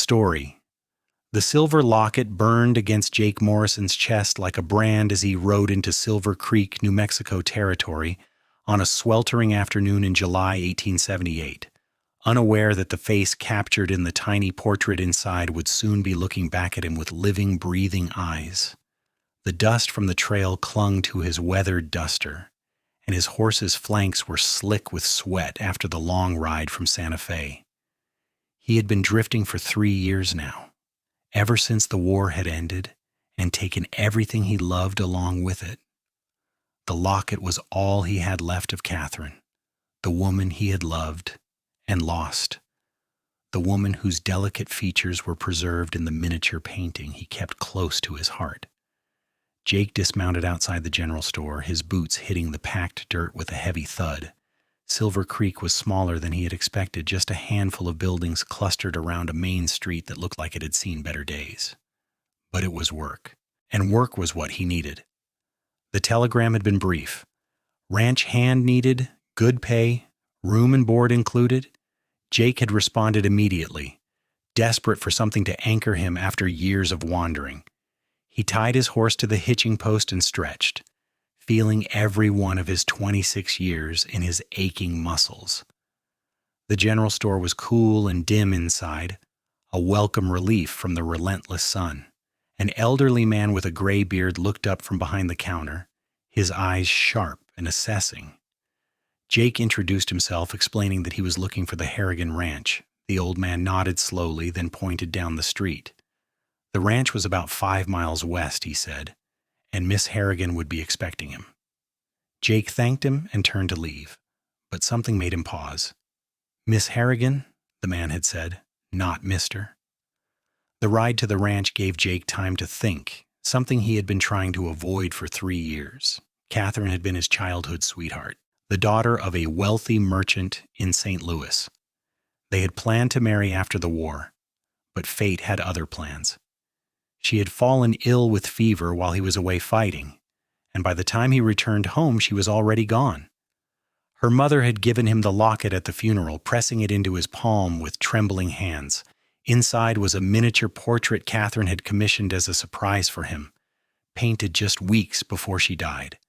story. The silver locket burned against Jake Morrison's chest like a brand as he rode into Silver Creek, New Mexico territory on a sweltering afternoon in July 1878, unaware that the face captured in the tiny portrait inside would soon be looking back at him with living, breathing eyes. The dust from the trail clung to his weathered duster, and his horse's flanks were slick with sweat after the long ride from Santa Fe. He had been drifting for 3 years now, ever since the war had ended and taken everything he loved along with it. The locket was all he had left of Catherine, the woman he had loved and lost, the woman whose delicate features were preserved in the miniature painting he kept close to his heart. Jake dismounted outside the general store, his boots hitting the packed dirt with a heavy thud. Silver Creek was smaller than he had expected, just a handful of buildings clustered around a main street that looked like it had seen better days. But it was work, and work was what he needed. The telegram had been brief. Ranch hand needed, good pay, room and board included. Jake had responded immediately, desperate for something to anchor him after years of wandering. He tied his horse to the hitching post and stretched, feeling every one of his 26 years in his aching muscles. The general store was cool and dim inside, a welcome relief from the relentless sun. An elderly man with a gray beard looked up from behind the counter, his eyes sharp and assessing. Jake introduced himself, explaining that he was looking for the Harrigan Ranch. The old man nodded slowly, then pointed down the street. The ranch was about 5 miles west, he said, and Miss Harrigan would be expecting him. Jake thanked him and turned to leave, but something made him pause. "Miss Harrigan," the man had said, "not Mister." The ride to the ranch gave Jake time to think, something he had been trying to avoid for 3 years. Catherine had been his childhood sweetheart, the daughter of a wealthy merchant in St. Louis. They had planned to marry after the war, but fate had other plans. She had fallen ill with fever while he was away fighting, and by the time he returned home, she was already gone. Her mother had given him the locket at the funeral, pressing it into his palm with trembling hands. Inside was a miniature portrait Catherine had commissioned as a surprise for him, painted just weeks before she died.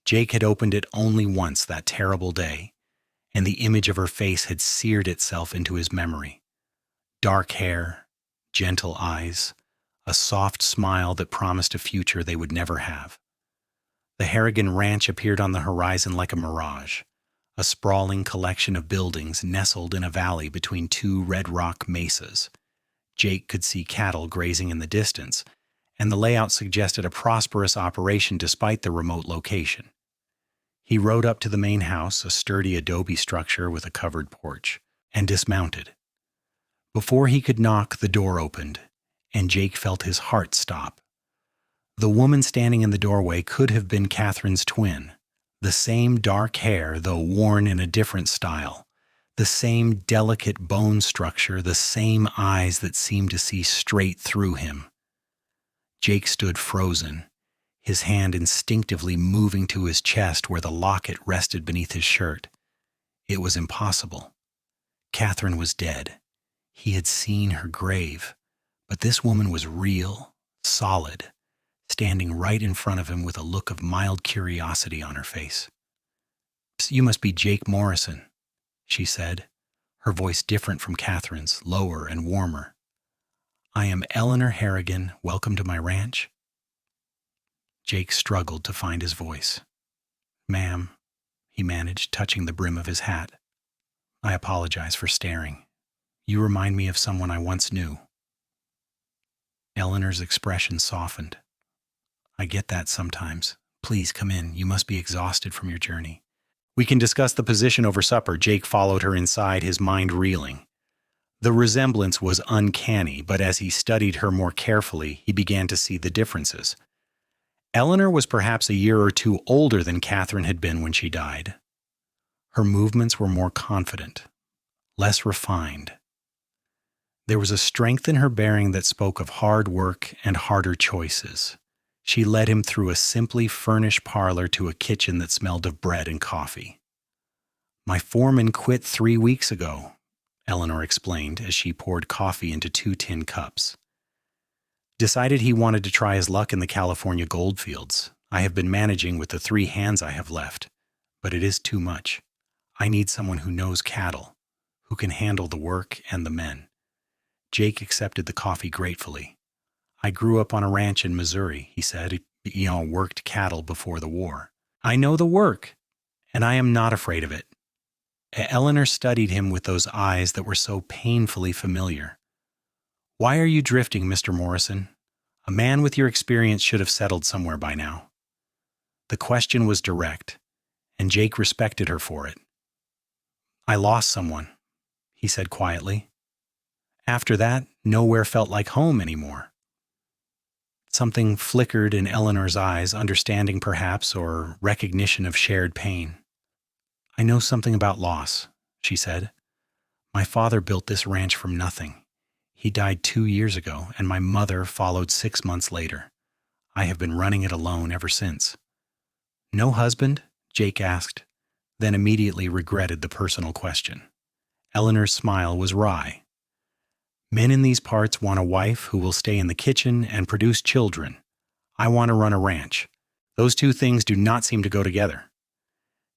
Jake had opened it only once that terrible day, and the image of her face had seared itself into his memory. Dark hair, gentle eyes, a soft smile that promised a future they would never have. The Harrigan Ranch appeared on the horizon like a mirage, a sprawling collection of buildings nestled in a valley between 2 red rock mesas. Jake could see cattle grazing in the distance, and the layout suggested a prosperous operation despite the remote location. He rode up to the main house, a sturdy adobe structure with a covered porch, and dismounted. Before he could knock, the door opened, and Jake felt his heart stop. The woman standing in the doorway could have been Catherine's twin. The same dark hair, though worn in a different style. The same delicate bone structure, the same eyes that seemed to see straight through him. Jake stood frozen, his hand instinctively moving to his chest where the locket rested beneath his shirt. It was impossible. Catherine was dead. He had seen her grave. But this woman was real, solid, standing right in front of him with a look of mild curiosity on her face. "You must be Jake Morrison," she said, her voice different from Catherine's, lower and warmer. "I am Eleanor Harrigan. Welcome to my ranch." Jake struggled to find his voice. "Ma'am," he managed, touching the brim of his hat. "I apologize for staring. You remind me of someone I once knew." Eleanor's expression softened. "I get that sometimes. Please come in. You must be exhausted from your journey." "We can discuss the position over supper." Jake followed her inside, his mind reeling. The resemblance was uncanny, but as he studied her more carefully, he began to see the differences. Eleanor was perhaps a year or 2 older than Catherine had been when she died. Her movements were more confident, less refined. There was a strength in her bearing that spoke of hard work and harder choices. She led him through a simply furnished parlor to a kitchen that smelled of bread and coffee. "My foreman quit 3 weeks ago. Eleanor explained as she poured coffee into 2 tin cups. Decided he wanted to try his luck in the California goldfields. I have been managing with the 3 hands I have left, but it is too much. I need someone who knows cattle, who can handle the work and the men. Jake accepted the coffee gratefully. I grew up on a ranch in Missouri, he said. Worked cattle before the war. I know the work, and I am not afraid of it. Eleanor studied him with those eyes that were so painfully familiar. Why are you drifting, Mr. Morrison? A man with your experience should have settled somewhere by now. The question was direct, and Jake respected her for it. I lost someone, he said quietly. After that, nowhere felt like home anymore. Something flickered in Eleanor's eyes, understanding perhaps, or recognition of shared pain. I know something about loss, she said. My father built this ranch from nothing. He died 2 years ago, and my mother followed 6 months later. I have been running it alone ever since. No husband? Jake asked, then immediately regretted the personal question. Eleanor's smile was wry. Men in these parts want a wife who will stay in the kitchen and produce children. I want to run a ranch. Those 2 things do not seem to go together.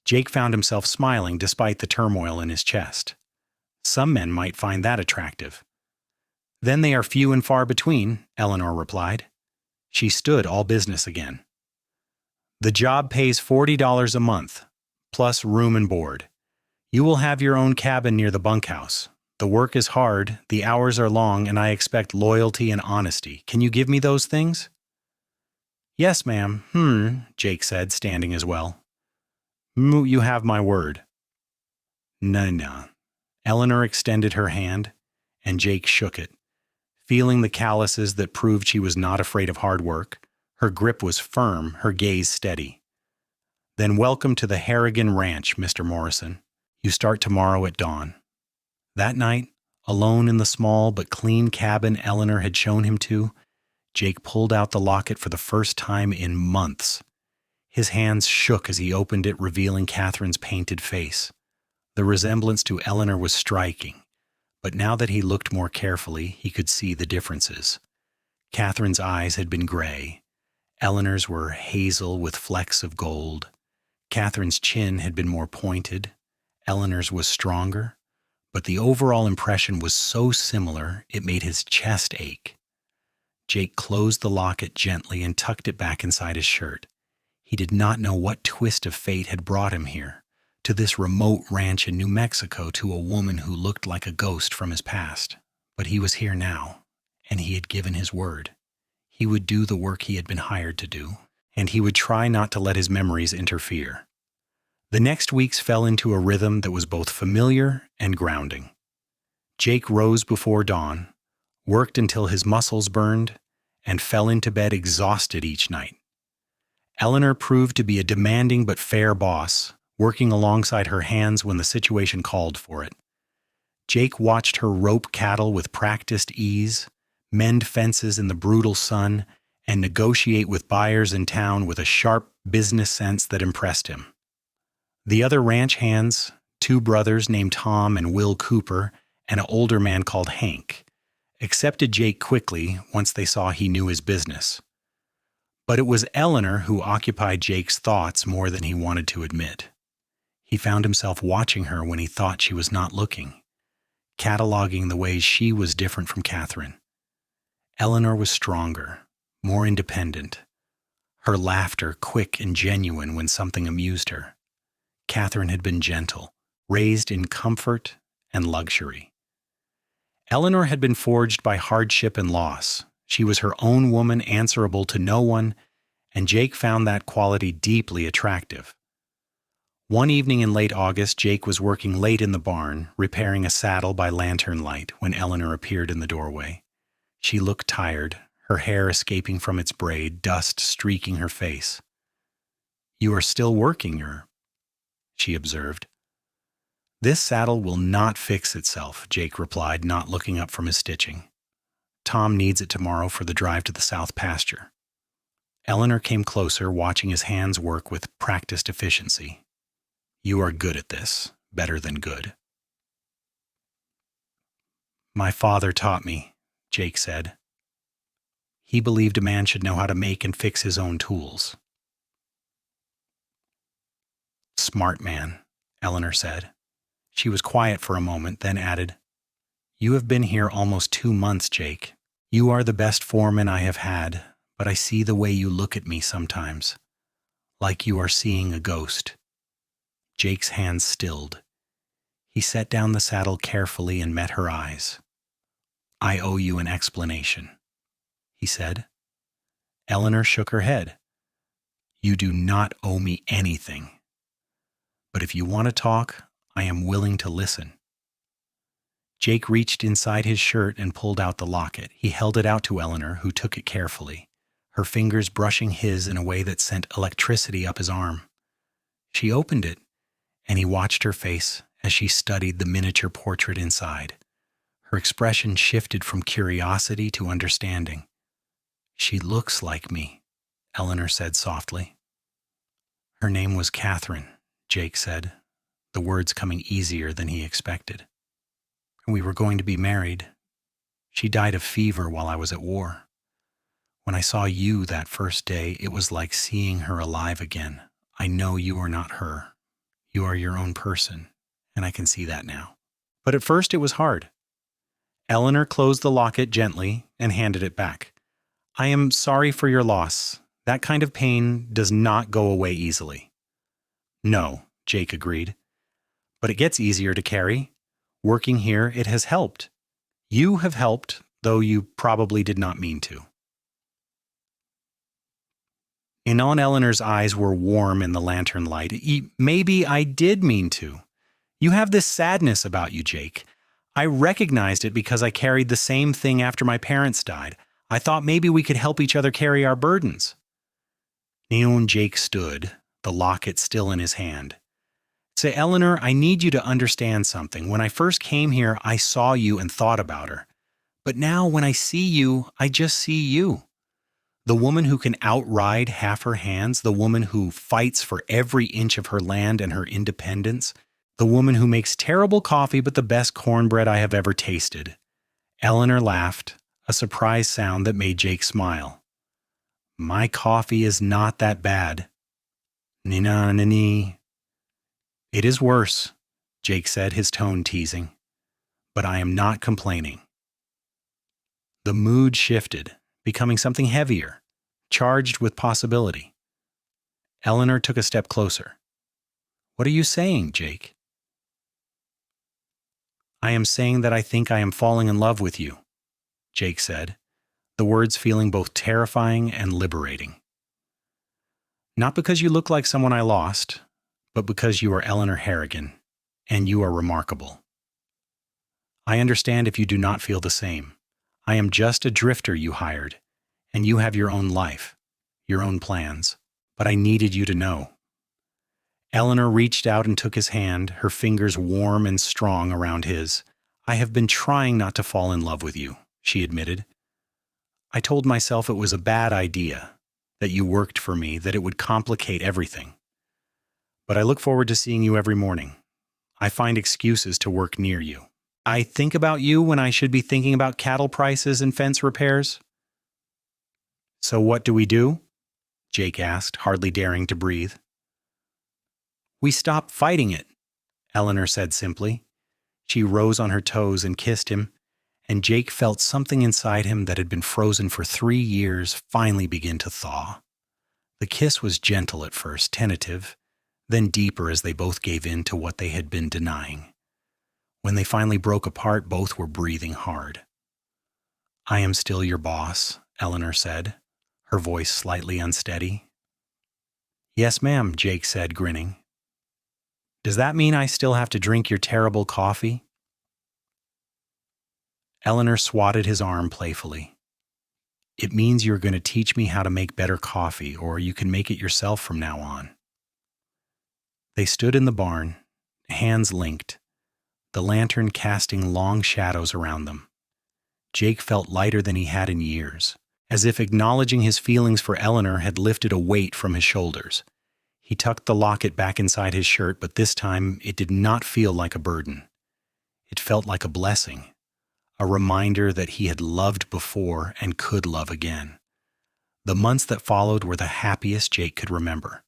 Jake found himself smiling despite the turmoil in his chest. Some men might find that attractive. Then they are few and far between, Eleanor replied. She stood all business again. The job pays $40 a month, plus room and board. You will have your own cabin near the bunkhouse. The work is hard, the hours are long, and I expect loyalty and honesty. Can you give me those things? Yes, ma'am. Jake said, standing as well. You have my word. No. Eleanor extended her hand, and Jake shook it. Feeling the calluses that proved she was not afraid of hard work, her grip was firm, her gaze steady. Then welcome to the Harrigan Ranch, Mr. Morrison. You start tomorrow at dawn. That night, alone in the small but clean cabin Eleanor had shown him to, Jake pulled out the locket for the first time in months. His hands shook as he opened it, revealing Catherine's painted face. The resemblance to Eleanor was striking, but now that he looked more carefully, he could see the differences. Catherine's eyes had been gray. Eleanor's were hazel with flecks of gold. Catherine's chin had been more pointed. Eleanor's was stronger, but the overall impression was so similar it made his chest ache. Jake closed the locket gently and tucked it back inside his shirt. He did not know what twist of fate had brought him here, to this remote ranch in New Mexico, to a woman who looked like a ghost from his past. But he was here now, and he had given his word. He would do the work he had been hired to do, and he would try not to let his memories interfere. The next weeks fell into a rhythm that was both familiar and grounding. Jake rose before dawn, worked until his muscles burned, and fell into bed exhausted each night. Eleanor proved to be a demanding but fair boss, working alongside her hands when the situation called for it. Jake watched her rope cattle with practiced ease, mend fences in the brutal sun, and negotiate with buyers in town with a sharp business sense that impressed him. The other ranch hands, 2 brothers named Tom and Will Cooper, and an older man called Hank, accepted Jake quickly once they saw he knew his business. But it was Eleanor who occupied Jake's thoughts more than he wanted to admit. He found himself watching her when he thought she was not looking, cataloging the ways she was different from Catherine. Eleanor was stronger, more independent. Her laughter quick and genuine when something amused her. Catherine had been gentle, raised in comfort and luxury. Eleanor had been forged by hardship and loss. She was her own woman, answerable to no one, and Jake found that quality deeply attractive. One evening in late August, Jake was working late in the barn, repairing a saddle by lantern light, when Eleanor appeared in the doorway. She looked tired, her hair escaping from its braid, dust streaking her face. "You are still working, she observed. "This saddle will not fix itself," Jake replied, not looking up from his stitching. "Tom needs it tomorrow for the drive to the south pasture." Eleanor came closer, watching his hands work with practiced efficiency. "You are good at this, better than good." My father taught me, Jake said. He believed a man should know how to make and fix his own tools. Smart man, Eleanor said. She was quiet for a moment, then added, You have been here almost 2 months, Jake. You are the best foreman I have had, but I see the way you look at me sometimes, like you are seeing a ghost. Jake's hands stilled. He set down the saddle carefully and met her eyes. I owe you an explanation, he said. Eleanor shook her head. You do not owe me anything. But if you want to talk, I am willing to listen. Jake reached inside his shirt and pulled out the locket. He held it out to Eleanor, who took it carefully, her fingers brushing his in a way that sent electricity up his arm. She opened it, and he watched her face as she studied the miniature portrait inside. Her expression shifted from curiosity to understanding. She looks like me, Eleanor said softly. Her name was Catherine, Jake said, the words coming easier than he expected. We were going to be married. She died of fever while I was at war. When I saw you that first day, it was like seeing her alive again. I know you are not her. You are your own person, and I can see that now. But at first it was hard. Eleanor closed the locket gently and handed it back. I am sorry for your loss. That kind of pain does not go away easily. No, Jake agreed. But it gets easier to carry. Working here, it has helped. You have helped, though you probably did not mean to. Aunt Eleanor's eyes were warm in the lantern light. Maybe I did mean to. You have this sadness about you, Jake. I recognized it because I carried the same thing after my parents died. I thought maybe we could help each other carry our burdens. Jake stood, the locket still in his hand. Say, Eleanor, I need you to understand something. When I first came here, I saw you and thought about her. But now when I see you, I just see you. The woman who can outride half her hands, the woman who fights for every inch of her land and her independence, the woman who makes terrible coffee but the best cornbread I have ever tasted. Eleanor laughed, a surprise sound that made Jake smile. My coffee is not that bad. Nina. It is worse, Jake said, his tone teasing. But I am not complaining. The mood shifted, becoming something heavier, charged with possibility. Eleanor took a step closer. What are you saying, Jake? I am saying that I think I am falling in love with you, Jake said, the words feeling both terrifying and liberating. Not because you look like someone I lost, but because you are Eleanor Harrigan, and you are remarkable. I understand if you do not feel the same. I am just a drifter you hired, and you have your own life, your own plans, but I needed you to know. Eleanor reached out and took his hand, her fingers warm and strong around his. I have been trying not to fall in love with you, she admitted. I told myself it was a bad idea, that you worked for me, that it would complicate everything. But I look forward to seeing you every morning. I find excuses to work near you. I think about you when I should be thinking about cattle prices and fence repairs. So what do? Jake asked, hardly daring to breathe. We stop fighting it, Eleanor said simply. She rose on her toes and kissed him, and Jake felt something inside him that had been frozen for 3 years finally begin to thaw. The kiss was gentle at first, tentative, then deeper as they both gave in to what they had been denying. When they finally broke apart, both were breathing hard. I am still your boss, Eleanor said, her voice slightly unsteady. Yes, ma'am, Jake said, grinning. Does that mean I still have to drink your terrible coffee? Eleanor swatted his arm playfully. It means you're going to teach me how to make better coffee, or you can make it yourself from now on. They stood in the barn, hands linked, the lantern casting long shadows around them. Jake felt lighter than he had in years, as if acknowledging his feelings for Eleanor had lifted a weight from his shoulders. He tucked the locket back inside his shirt, but this time it did not feel like a burden. It felt like a blessing, a reminder that he had loved before and could love again. The months that followed were the happiest Jake could remember.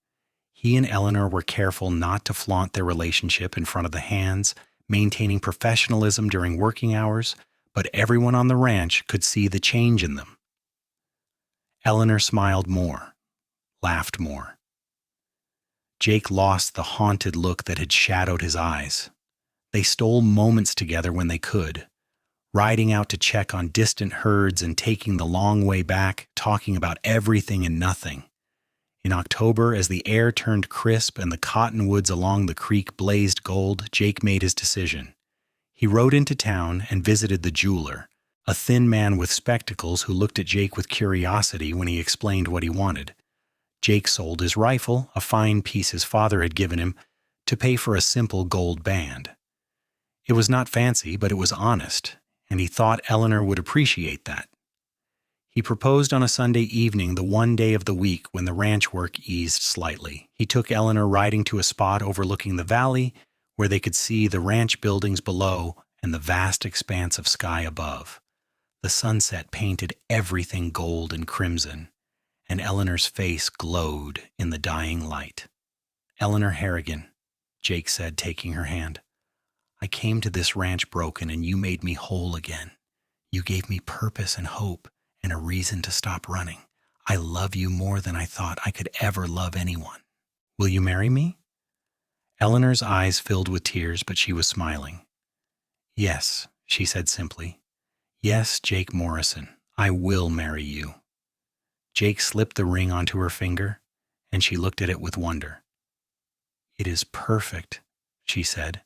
He and Eleanor were careful not to flaunt their relationship in front of the hands, maintaining professionalism during working hours, but everyone on the ranch could see the change in them. Eleanor smiled more, laughed more. Jake lost the haunted look that had shadowed his eyes. They stole moments together when they could, riding out to check on distant herds and taking the long way back, talking about everything and nothing. In October, as the air turned crisp and the cottonwoods along the creek blazed gold, Jake made his decision. He rode into town and visited the jeweler, a thin man with spectacles who looked at Jake with curiosity when he explained what he wanted. Jake sold his rifle, a fine piece his father had given him, to pay for a simple gold band. It was not fancy, but it was honest, and he thought Eleanor would appreciate that. He proposed on a Sunday evening, the one day of the week when the ranch work eased slightly. He took Eleanor riding to a spot overlooking the valley where they could see the ranch buildings below and the vast expanse of sky above. The sunset painted everything gold and crimson, and Eleanor's face glowed in the dying light. "Eleanor Harrigan," Jake said, taking her hand, "I came to this ranch broken, and you made me whole again. You gave me purpose and hope and a reason to stop running. I love you more than I thought I could ever love anyone. Will you marry me?" Eleanor's eyes filled with tears, but she was smiling. "Yes," she said simply. "Yes, Jake Morrison, I will marry you." Jake slipped the ring onto her finger, and she looked at it with wonder. "It is perfect," she said.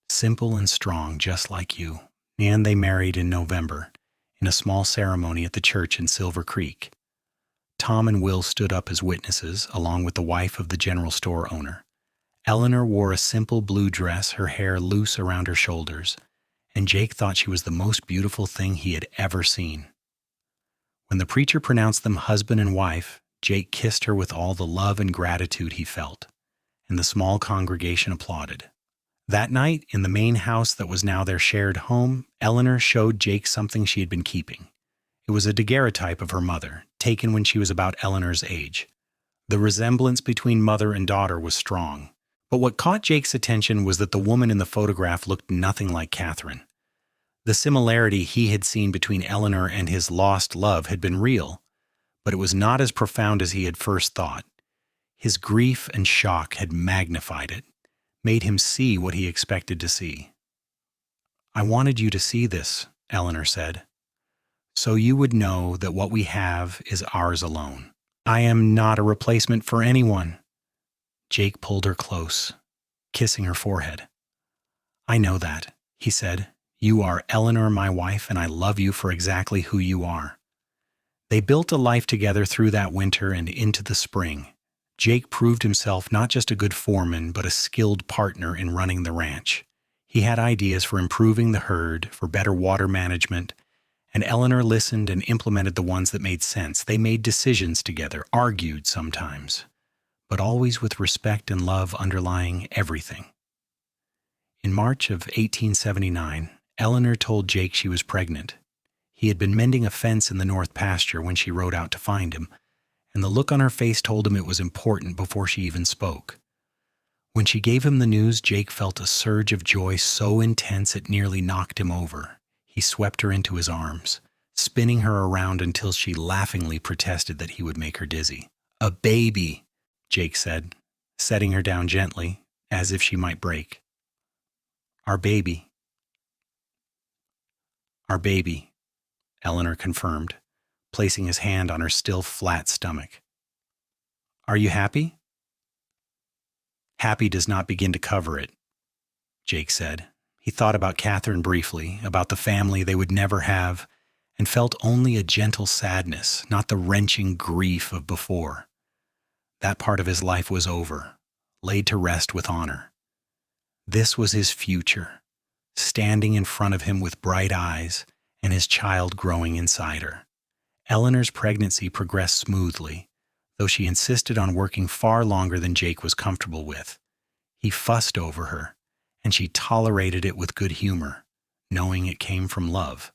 "Simple and strong, just like you." And they married in November, in a small ceremony at the church in Silver Creek. Tom and Will stood up as witnesses, along with the wife of the general store owner. Eleanor wore a simple blue dress, her hair loose around her shoulders, and Jake thought she was the most beautiful thing he had ever seen. When the preacher pronounced them husband and wife, Jake kissed her with all the love and gratitude he felt, and the small congregation applauded. That night, in the main house that was now their shared home, Eleanor showed Jake something she had been keeping. It was a daguerreotype of her mother, taken when she was about Eleanor's age. The resemblance between mother and daughter was strong, but what caught Jake's attention was that the woman in the photograph looked nothing like Catherine. The similarity he had seen between Eleanor and his lost love had been real, but it was not as profound as he had first thought. His grief and shock had magnified it, made him see what he expected to see. "I wanted you to see this," Eleanor said, "so you would know that what we have is ours alone. I am not a replacement for anyone." Jake pulled her close, kissing her forehead. "I know that," he said. "You are Eleanor, my wife, and I love you for exactly who you are." They built a life together through that winter and into the spring. Jake proved himself not just a good foreman, but a skilled partner in running the ranch. He had ideas for improving the herd, for better water management, and Eleanor listened and implemented the ones that made sense. They made decisions together, argued sometimes, but always with respect and love underlying everything. In March of 1879, Eleanor told Jake she was pregnant. He had been mending a fence in the north pasture when she rode out to find him, and the look on her face told him it was important before she even spoke. When she gave him the news, Jake felt a surge of joy so intense it nearly knocked him over. He swept her into his arms, spinning her around until she laughingly protested that he would make her dizzy. "A baby," Jake said, setting her down gently, as if she might break. Our baby," Eleanor confirmed, placing his hand on her still flat stomach. "Are you happy?" "Happy does not begin to cover it," Jake said. He thought about Catherine briefly, about the family they would never have, and felt only a gentle sadness, not the wrenching grief of before. That part of his life was over, laid to rest with honor. This was his future, standing in front of him with bright eyes and his child growing inside her. Eleanor's pregnancy progressed smoothly, though she insisted on working far longer than Jake was comfortable with. He fussed over her, and she tolerated it with good humor, knowing it came from love.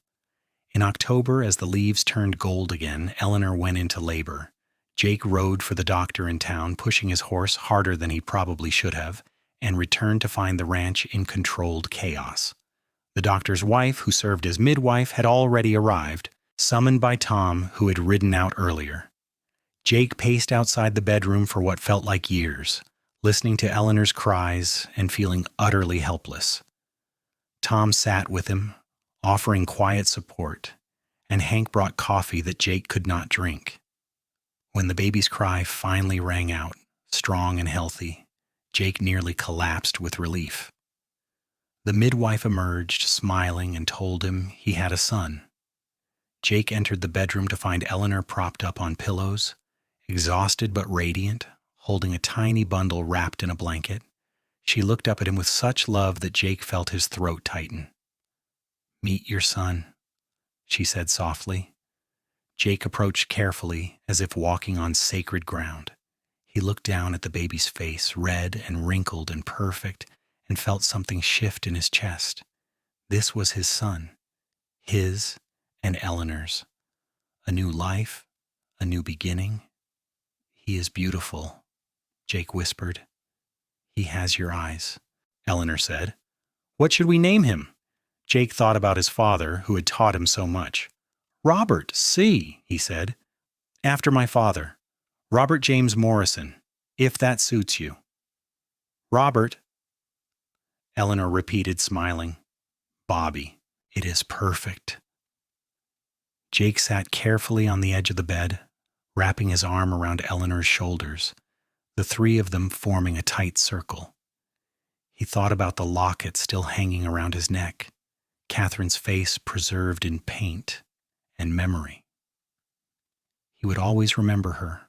In October, as the leaves turned gold again, Eleanor went into labor. Jake rode for the doctor in town, pushing his horse harder than he probably should have, and returned to find the ranch in controlled chaos. The doctor's wife, who served as midwife, had already arrived, summoned by Tom, who had ridden out earlier. Jake paced outside the bedroom for what felt like years, listening to Eleanor's cries and feeling utterly helpless. Tom sat with him, offering quiet support, and Hank brought coffee that Jake could not drink. When the baby's cry finally rang out, strong and healthy, Jake nearly collapsed with relief. The midwife emerged, smiling, and told him he had a son. Jake entered the bedroom to find Eleanor propped up on pillows, exhausted but radiant, holding a tiny bundle wrapped in a blanket. She looked up at him with such love that Jake felt his throat tighten. "Meet your son," she said softly. Jake approached carefully, as if walking on sacred ground. He looked down at the baby's face, red and wrinkled and perfect, and felt something shift in his chest. This was his son, his and Eleanor's. A new life, a new beginning. "He is beautiful," Jake whispered. "He has your eyes," Eleanor said. "What should we name him?" Jake thought about his father, who had taught him so much. "Robert, see," he said. "After my father, Robert James Morrison, if that suits you." "Robert," Eleanor repeated, smiling. "Bobby, it is perfect." Jake sat carefully on the edge of the bed, wrapping his arm around Eleanor's shoulders, the three of them forming a tight circle. He thought about the locket still hanging around his neck, Catherine's face preserved in paint and memory. He would always remember her,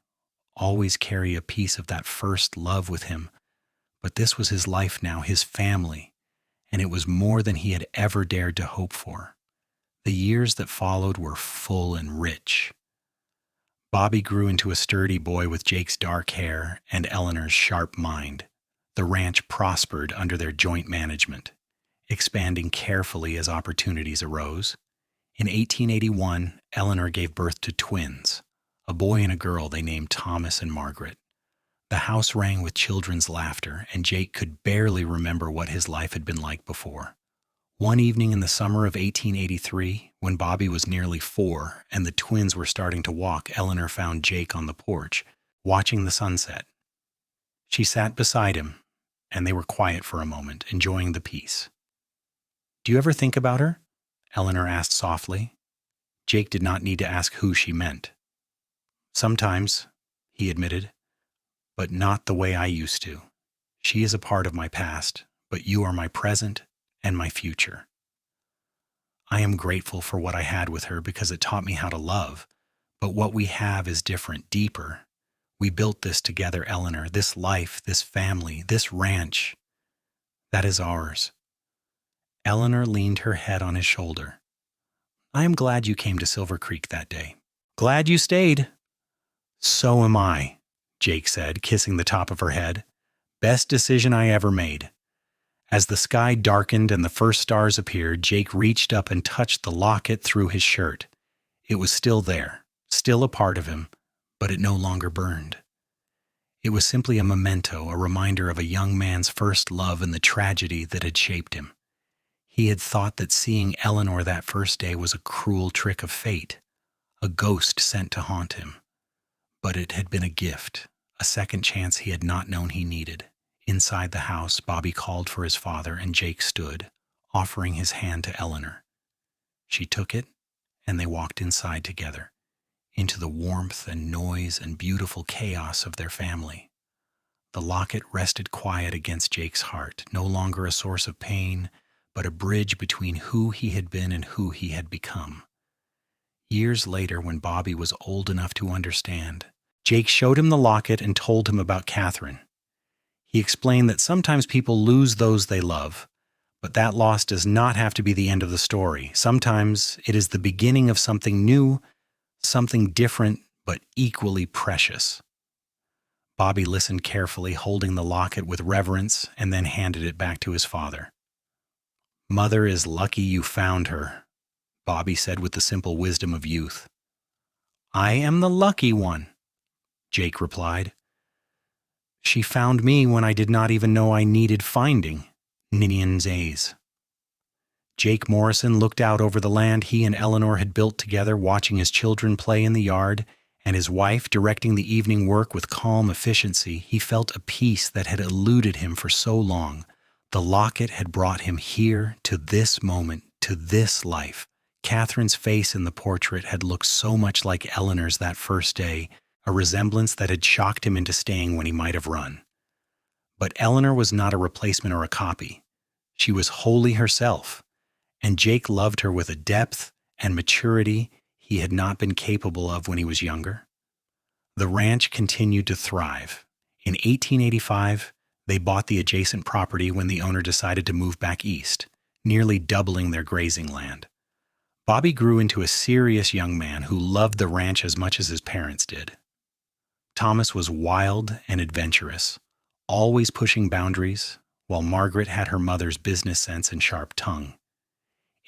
always carry a piece of that first love with him, but this was his life now, his family, and it was more than he had ever dared to hope for. The years that followed were full and rich. Bobby grew into a sturdy boy with Jake's dark hair and Eleanor's sharp mind. The ranch prospered under their joint management, expanding carefully as opportunities arose. In 1881, Eleanor gave birth to twins, a boy and a girl they named Thomas and Margaret. The house rang with children's laughter, and Jake could barely remember what his life had been like before. One evening in the summer of 1883, when Bobby was nearly 4 and the twins were starting to walk, Eleanor found Jake on the porch, watching the sunset. She sat beside him, and they were quiet for a moment, enjoying the peace. "Do you ever think about her?" Eleanor asked softly. Jake did not need to ask who she meant. "Sometimes," he admitted, "but not the way I used to. She is a part of my past, but you are my present and my future. I am grateful for what I had with her because it taught me how to love, but what we have is different, deeper. We built this together, Eleanor, this life, this family, this ranch. That is ours." Eleanor leaned her head on his shoulder. "I am glad you came to Silver Creek that day. Glad you stayed." "So am I," Jake said, kissing the top of her head. "Best decision I ever made." As the sky darkened and the first stars appeared, Jake reached up and touched the locket through his shirt. It was still there, still a part of him, but it no longer burned. It was simply a memento, a reminder of a young man's first love and the tragedy that had shaped him. He had thought that seeing Eleanor that first day was a cruel trick of fate, a ghost sent to haunt him. But it had been a gift, a second chance he had not known he needed. Inside the house, Bobby called for his father, and Jake stood, offering his hand to Eleanor. She took it, and they walked inside together, into the warmth and noise and beautiful chaos of their family. The locket rested quiet against Jake's heart, no longer a source of pain, but a bridge between who he had been and who he had become. Years later, when Bobby was old enough to understand, Jake showed him the locket and told him about Catherine. He explained that sometimes people lose those they love, but that loss does not have to be the end of the story. Sometimes it is the beginning of something new, something different, but equally precious. Bobby listened carefully, holding the locket with reverence, and then handed it back to his father. Mother is lucky you found her, Bobby said with the simple wisdom of youth. I am the lucky one, Jake replied. She found me when I did not even know I needed finding, Ninian Zays. Jake Morrison looked out over the land he and Eleanor had built together, watching his children play in the yard and his wife directing the evening work with calm efficiency. He felt a peace that had eluded him for so long. The locket had brought him here, to this moment, to this life. Catherine's face in the portrait had looked so much like Eleanor's that first day, a resemblance that had shocked him into staying when he might have run. But Eleanor was not a replacement or a copy. She was wholly herself, and Jake loved her with a depth and maturity he had not been capable of when he was younger. The ranch continued to thrive. In 1885, they bought the adjacent property when the owner decided to move back east, nearly doubling their grazing land. Bobby grew into a serious young man who loved the ranch as much as his parents did. Thomas was wild and adventurous, always pushing boundaries, while Margaret had her mother's business sense and sharp tongue.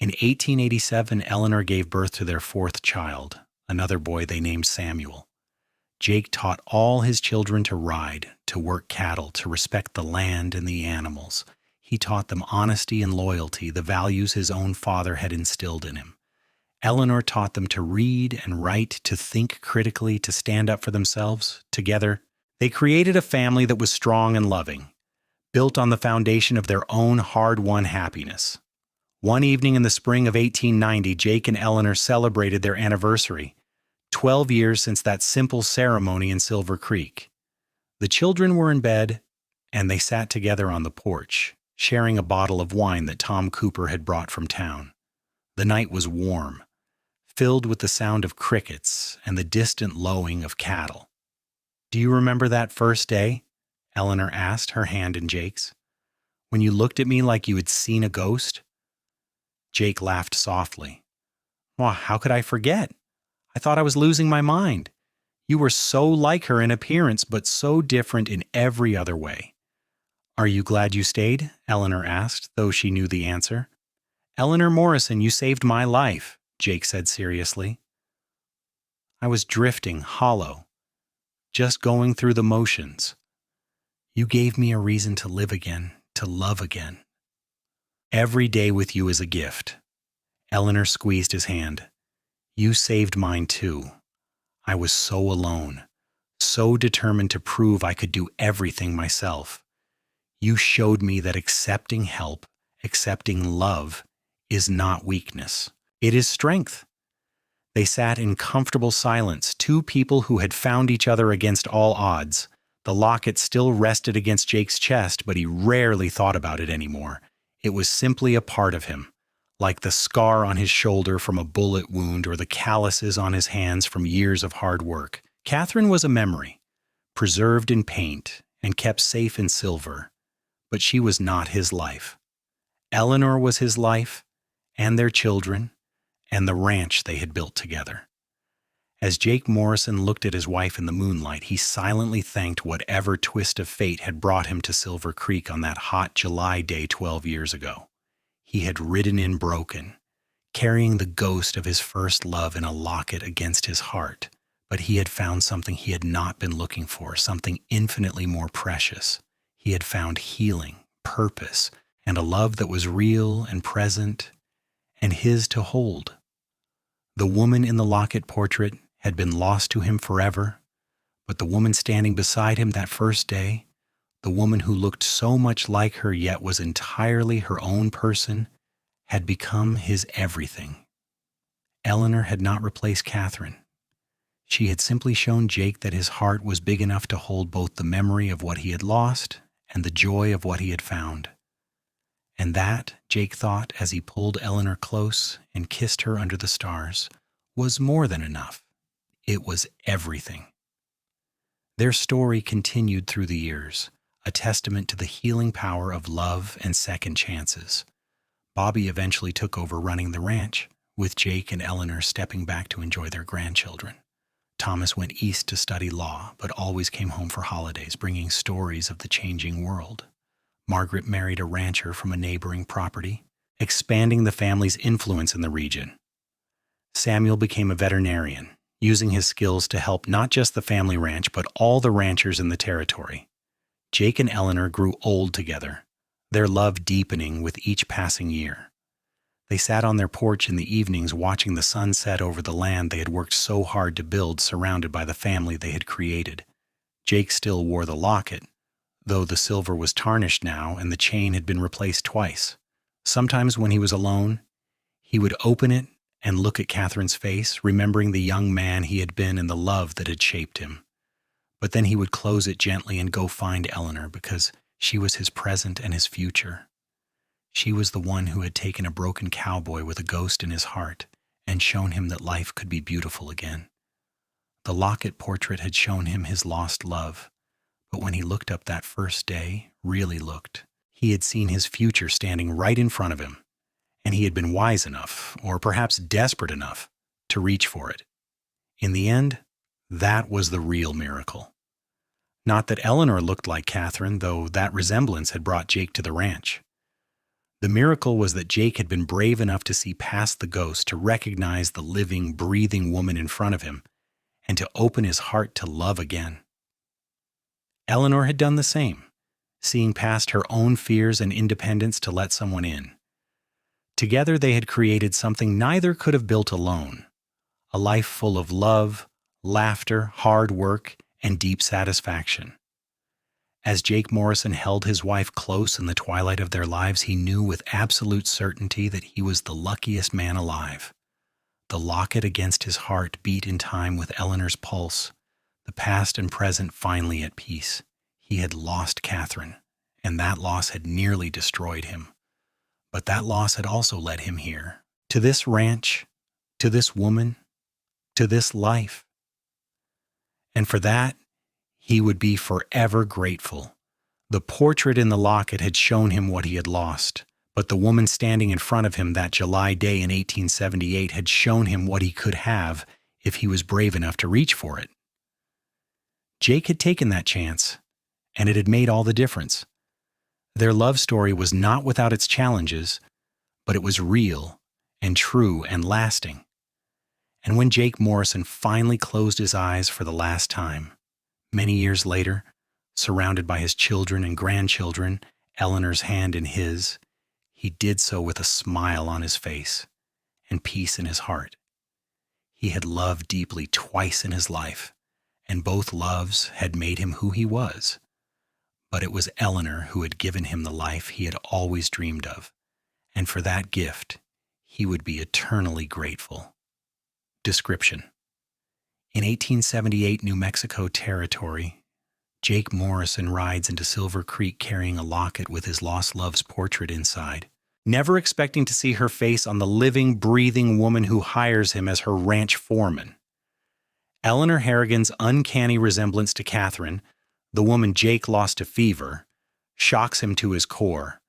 In 1887, Eleanor gave birth to their fourth child, another boy they named Samuel. Jake taught all his children to ride, to work cattle, to respect the land and the animals. He taught them honesty and loyalty, the values his own father had instilled in him. Eleanor taught them to read and write, to think critically, to stand up for themselves. Together, they created a family that was strong and loving, built on the foundation of their own hard-won happiness. One evening in the spring of 1890, Jake and Eleanor celebrated their anniversary, 12 years since that simple ceremony in Silver Creek. The children were in bed, and they sat together on the porch, sharing a bottle of wine that Tom Cooper had brought from town. The night was warm, filled with the sound of crickets and the distant lowing of cattle. Do you remember that first day? Eleanor asked, her hand in Jake's. When you looked at me like you had seen a ghost? Jake laughed softly. Well, how could I forget? I thought I was losing my mind. You were so like her in appearance, but so different in every other way. Are you glad you stayed? Eleanor asked, though she knew the answer. Eleanor Morrison, you saved my life, Jake said seriously. I was drifting, hollow, just going through the motions. You gave me a reason to live again, to love again. Every day with you is a gift. Eleanor squeezed his hand. You saved mine too. I was so alone, so determined to prove I could do everything myself. You showed me that accepting help, accepting love, is not weakness. It is strength. They sat in comfortable silence, two people who had found each other against all odds. The locket still rested against Jake's chest, but he rarely thought about it anymore. It was simply a part of him, like the scar on his shoulder from a bullet wound or the calluses on his hands from years of hard work. Catherine was a memory, preserved in paint and kept safe in silver, but she was not his life. Eleanor was his life, and their children, and the ranch they had built together. As Jake Morrison looked at his wife in the moonlight, he silently thanked whatever twist of fate had brought him to Silver Creek on that hot July day 12 years ago. He had ridden in broken, carrying the ghost of his first love in a locket against his heart, but he had found something he had not been looking for, something infinitely more precious. He had found healing, purpose, and a love that was real and present, and his to hold. The woman in the locket portrait had been lost to him forever, but the woman standing beside him that first day, the woman who looked so much like her yet was entirely her own person, had become his everything. Eleanor had not replaced Catherine. She had simply shown Jake that his heart was big enough to hold both the memory of what he had lost and the joy of what he had found. And that, Jake thought as he pulled Eleanor close and kissed her under the stars, was more than enough. It was everything. Their story continued through the years, a testament to the healing power of love and second chances. Bobby eventually took over running the ranch, with Jake and Eleanor stepping back to enjoy their grandchildren. Thomas went east to study law, but always came home for holidays, bringing stories of the changing world. Margaret married a rancher from a neighboring property, expanding the family's influence in the region. Samuel became a veterinarian, using his skills to help not just the family ranch but all the ranchers in the territory. Jake and Eleanor grew old together, their love deepening with each passing year. They sat on their porch in the evenings watching the sun set over the land they had worked so hard to build, surrounded by the family they had created. Jake still wore the locket, though the silver was tarnished now and the chain had been replaced twice. Sometimes when he was alone, he would open it and look at Catherine's face, remembering the young man he had been and the love that had shaped him. But then he would close it gently and go find Eleanor, because she was his present and his future. She was the one who had taken a broken cowboy with a ghost in his heart and shown him that life could be beautiful again. The Locket portrait had shown him his lost love, but when he looked up that first day, really looked, he had seen his future standing right in front of him, and he had been wise enough, or perhaps desperate enough, to reach for it. In the end, that was the real miracle. Not that Eleanor looked like Catherine, though that resemblance had brought Jake to the ranch. The miracle was that Jake had been brave enough to see past the ghost, to recognize the living, breathing woman in front of him, and to open his heart to love again. Eleanor had done the same, seeing past her own fears and independence to let someone in. Together they had created something neither could have built alone, a life full of love, laughter, hard work, and deep satisfaction. As Jake Morrison held his wife close in the twilight of their lives, he knew with absolute certainty that he was the luckiest man alive. The locket against his heart beat in time with Eleanor's pulse, the past and present finally at peace. He had lost Catherine, and that loss had nearly destroyed him. But that loss had also led him here, to this ranch, to this woman, to this life. And for that, he would be forever grateful. The portrait in the locket had shown him what he had lost, but the woman standing in front of him that July day in 1878 had shown him what he could have if he was brave enough to reach for it. Jake had taken that chance, and it had made all the difference. Their love story was not without its challenges, but it was real and true and lasting. And when Jake Morrison finally closed his eyes for the last time, many years later, surrounded by his children and grandchildren, Eleanor's hand in his, he did so with a smile on his face and peace in his heart. He had loved deeply twice in his life, and both loves had made him who he was. But it was Eleanor who had given him the life he had always dreamed of, and for that gift, he would be eternally grateful. Description: in 1878 New Mexico territory, Jake Morrison rides into Silver Creek carrying a locket with his lost love's portrait inside, never expecting to see her face on the living, breathing woman who hires him as her ranch foreman. Eleanor Harrigan's uncanny resemblance to Catherine, the woman Jake lost to fever, shocks him to his core.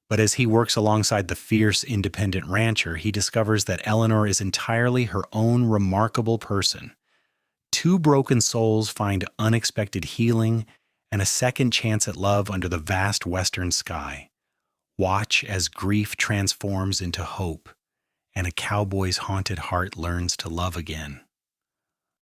But as he works alongside the fierce, independent rancher, he discovers that Eleanor is entirely her own remarkable person. Two broken souls find unexpected healing and a second chance at love under the vast western sky. Watch as grief transforms into hope, and a cowboy's haunted heart learns to love again.